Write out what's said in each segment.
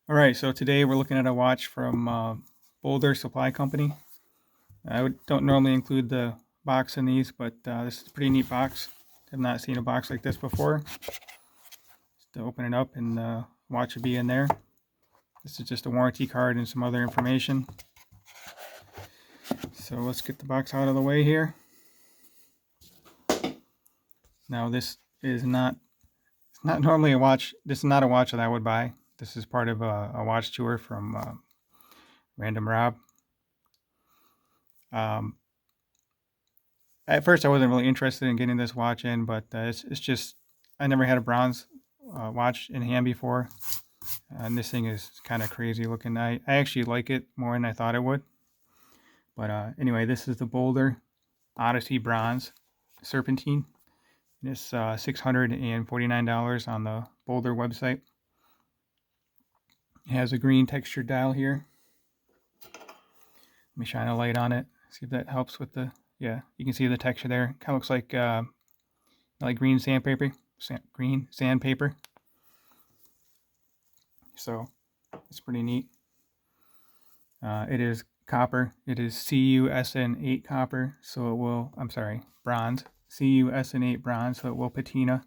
All right, so today we're looking at a watch from BOLDR Supply Company. Don't normally include the box in these, but this is a pretty neat box. I've not seen a box like this before. Just to open it up and watch will be in there. This is just a warranty card and some other information. So let's get the box out of the way here. Now this is it's not normally a watch. This is not a watch that I would buy. This is part of a watch tour from Random Rob. At first, I wasn't really interested in getting this watch in, but it's just I never had a bronze watch in hand before, and this thing is kind of crazy looking. I actually like it more than I thought it would. But anyway, this is the BOLDR Odyssey Bronze Serpentine. It's $649 on the BOLDR website. It has a green textured dial here. Let me shine a light on it, see if that helps with the, yeah, you can see the texture there. Kind of looks like green sandpaper. Green sandpaper. So it's pretty neat. It is copper. It is CUSN8 copper, so it will, I'm sorry, bronze. CUSN8 bronze, so it will patina.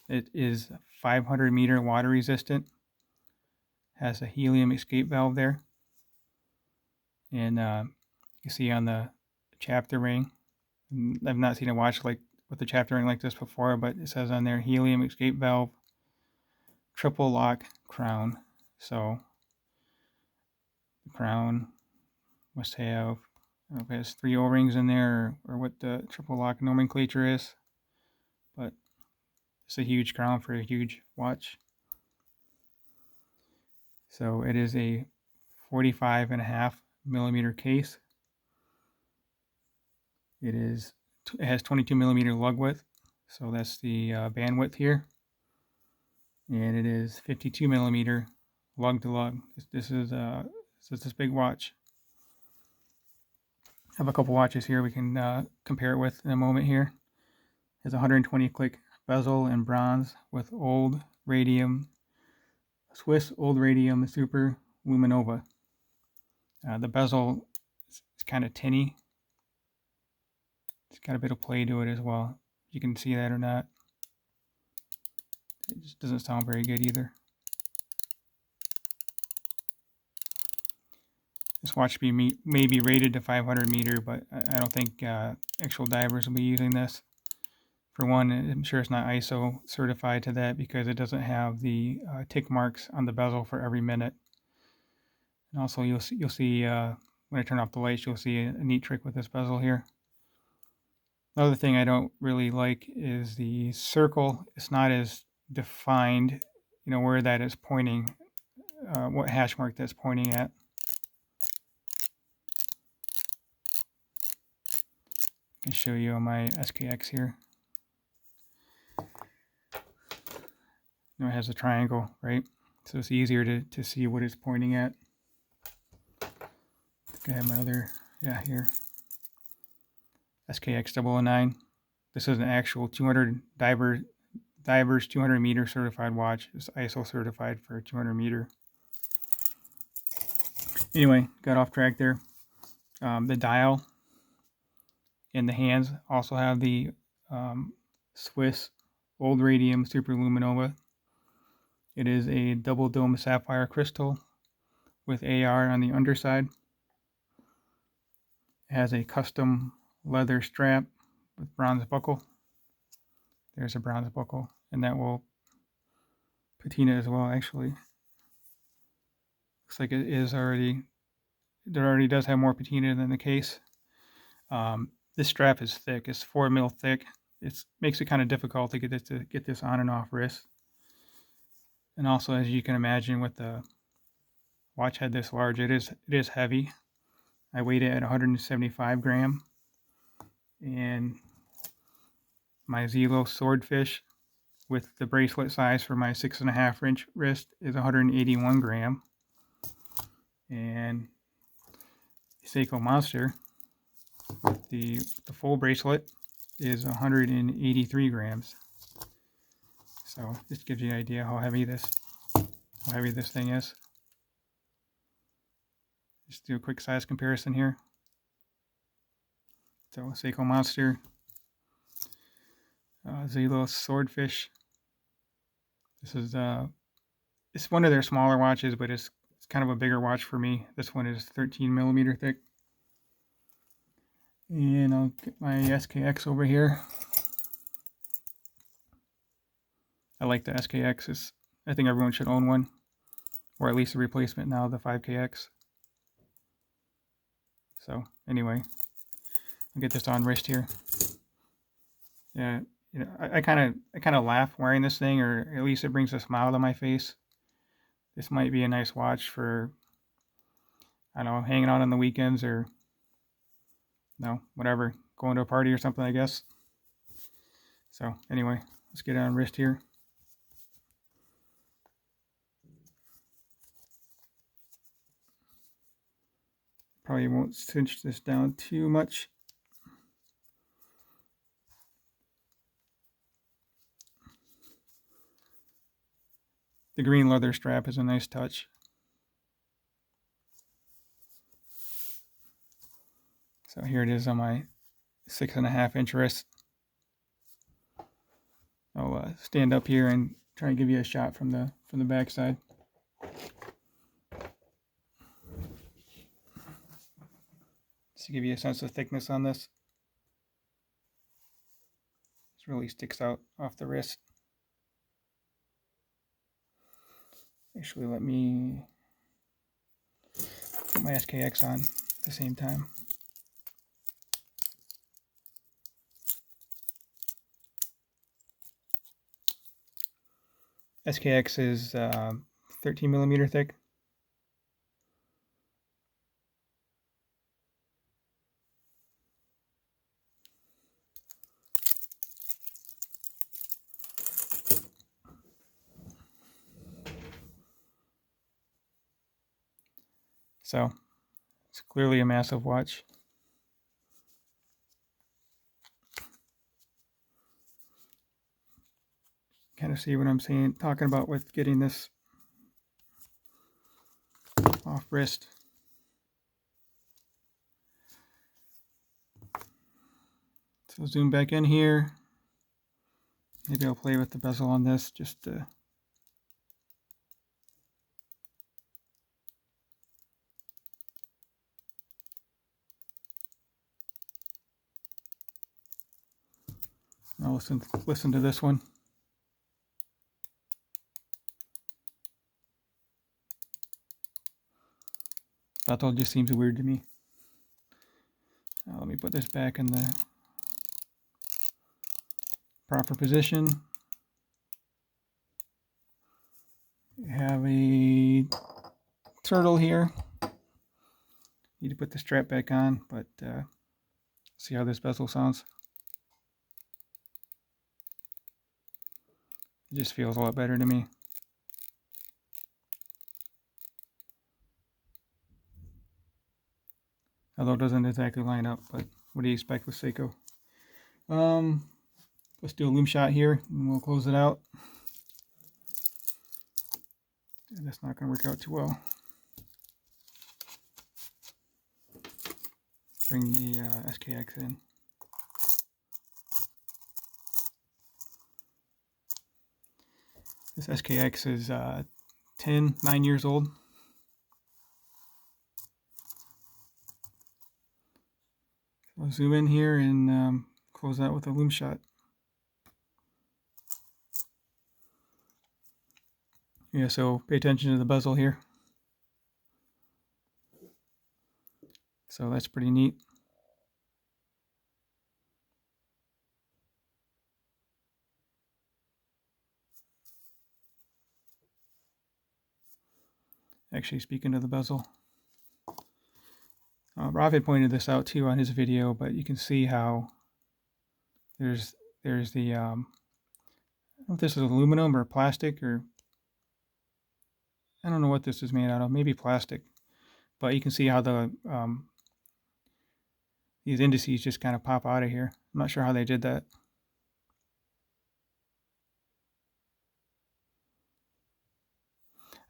It is 500 meter water resistant. Has a helium escape valve there. And you can see on the chapter ring, I've not seen a watch like with the chapter ring like this before, but it says on there helium escape valve, triple lock crown. So the crown must have, I don't know if it has 3 O-rings in there or what the triple lock nomenclature is, but it's a huge crown for a huge watch. So it is a 45.5 millimeter case. It has 22 millimeter lug width, so that's the bandwidth here, and it is 52 millimeter lug to lug. This is this big watch. I have a couple watches here we can compare it with in a moment here. It has 120 click bezel in bronze with Swiss old radium super luminova. The bezel is kind of tinny. It's got a bit of play to it as well. You can see that or not. It just doesn't sound very good either. This watch may be rated to 500 meter, but I don't think actual divers will be using this. For one, I'm sure it's not ISO certified to that because it doesn't have the tick marks on the bezel for every minute. And also, you'll see when I turn off the lights, you'll see a neat trick with this bezel here. Another thing I don't really like is the circle. It's not as defined, where that is pointing, what hash mark that's pointing at. I can show you on my SKX here. It has a triangle, right? So it's easier to see what it's pointing at. I have my other, here. SKX 009. This is an actual 200 divers 200 meter certified watch. It's ISO certified for 200 meter. Anyway, got off track there. The dial and the hands also have the Swiss old radium super luminova. It is a double dome sapphire crystal with AR on the underside. It has a custom leather strap with bronze buckle. There's a bronze buckle, and that will patina as well, actually. Looks like it already does have more patina than the case. This strap is thick. It's 4 mil thick. It makes it kind of difficult to get this on and off wrist. And also, as you can imagine, with the watch head this large, it is heavy. I weighed it at 175 gram, and my Zelo Swordfish with the bracelet size for my 6.5 inch wrist is 181 gram, and Seiko Monster with the full bracelet is 183 grams. So this gives you an idea how heavy this how heavy this thing is. Just do a quick size comparison here. So Seiko Monster, Zelo Swordfish. This is it's one of their smaller watches, but it's kind of a bigger watch for me. This one is 13 millimeter thick. And I'll get my SKX over here. I like the SKX. I think everyone should own one, or at least a replacement now, the 5KX. So anyway, I'll get this on wrist here. Yeah, you know, I kind of laugh wearing this thing, or at least it brings a smile to my face. This might be a nice watch for, I don't know, hanging out on the weekends, or whatever, going to a party or something, I guess. So anyway, let's get it on wrist here. Probably won't cinch this down too much. The green leather strap is a nice touch. So here it is on my 6.5 inch wrist. I'll stand up here and try and give you a shot from the back side. Just to give you a sense of thickness on this. It really sticks out off the wrist. Actually, let me put my SKX on at the same time. SKX is 13 millimeter thick. So it's clearly a massive watch. Kind of see what I'm saying, talking about with getting this off wrist. So zoom back in here. Maybe I'll play with the bezel on this just to I'll listen to this one. That all just seems weird to me. Let me put this back in the proper position. We have a turtle here. Need to put the strap back on, but see how this bezel sounds. It just feels a lot better to me. Although it doesn't exactly line up, but what do you expect with Seiko? Let's do a loom shot here and we'll close it out. That's not going to work out too well. Bring the SKX in. This SKX is 9 years old. I'll zoom in here and close that with a loom shot. Yeah, so pay attention to the bezel here. So that's pretty neat. Actually, speaking of the bezel, Rob had pointed this out too on his video, but you can see how there's the I don't know if this is aluminum or plastic, or I don't know what this is made out of, maybe plastic, but you can see how the these indices just kind of pop out of here. I'm not sure how they did that.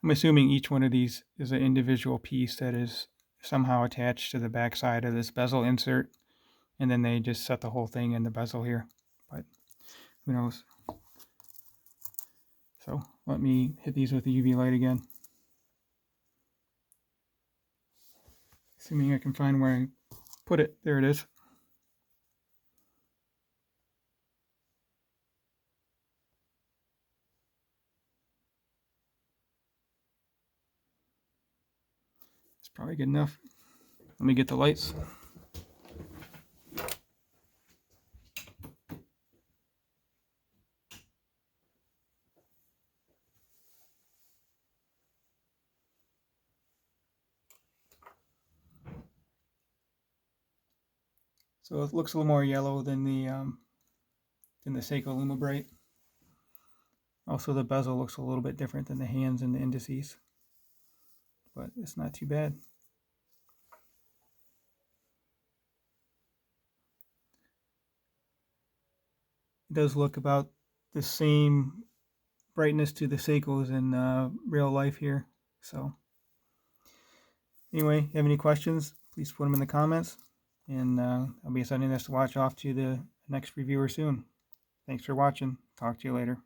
I'm assuming each one of these is an individual piece that is somehow attached to the back side of this bezel insert, and then they just set the whole thing in the bezel here, but who knows. So let me hit these with the UV light again, assuming I can find where I put it. There it is. It's probably good enough. Let me get the lights. So it looks a little more yellow than the Seiko Luma Bright. Also, the bezel looks a little bit different than the hands and the indices, but it's not too bad. It does look about the same brightness to the Seikos in real life here. So anyway, if you have any questions, please put them in the comments, and I'll be sending this to watch off to the next reviewer soon. Thanks for watching. Talk to you later.